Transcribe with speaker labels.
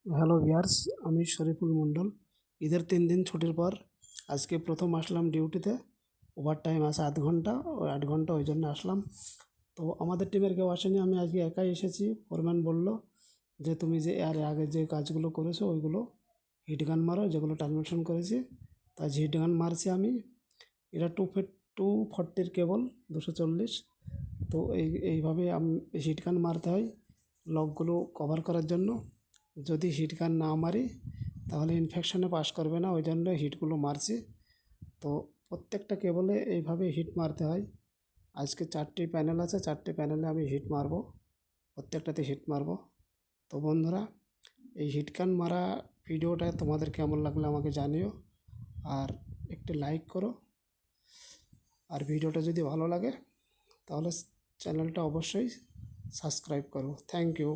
Speaker 1: Hello viewers, আমি শরীফুল মণ্ডল। ঈদের 3 দিন ছুটির পর আজকে প্রথম আসলাম ডিউটিতে। ওভার টাইম আছে 8 ঘন্টা, ওই 8 ঘন্টা ওই জন্য আসলাম। তো আমাদের টিমের কেউ আসেনি, আমি আজকে একাই এসেছি। ফোরম্যান বলল যে তুমি যে এর আগে যে কাজগুলো করেছো ওইগুলো হিট গান মারো, যেগুলো টার্মিনেশন করেছি। তাই হিট গান মারছি আমি। এটা 240 কেবল, 240। তো এইভাবে হিট গান মারতে হয় লকগুলো কভার করার জন্য। যদি হিট গান না মারি তাহলে ইনফেকশনে পাস করবে না, ওই জন্য হিটগুলো মারছি। তো প্রত্যেকটা কেবলে এইভাবে হিট মারতে হয়। আজকে 4টি প্যানেল আছে, 4টি প্যানেলে আমি হিট মারবো, প্রত্যেকটাতে হিট মারবো। তো বন্ধুরা, এই হিট গান মারা ভিডিওটা তোমাদের কেমন লাগলো আমাকে জানিও, আর একটি লাইক করো। আর ভিডিওটা যদি ভালো লাগে তাহলে চ্যানেলটা অবশ্যই সাবস্ক্রাইব করো। Thank you.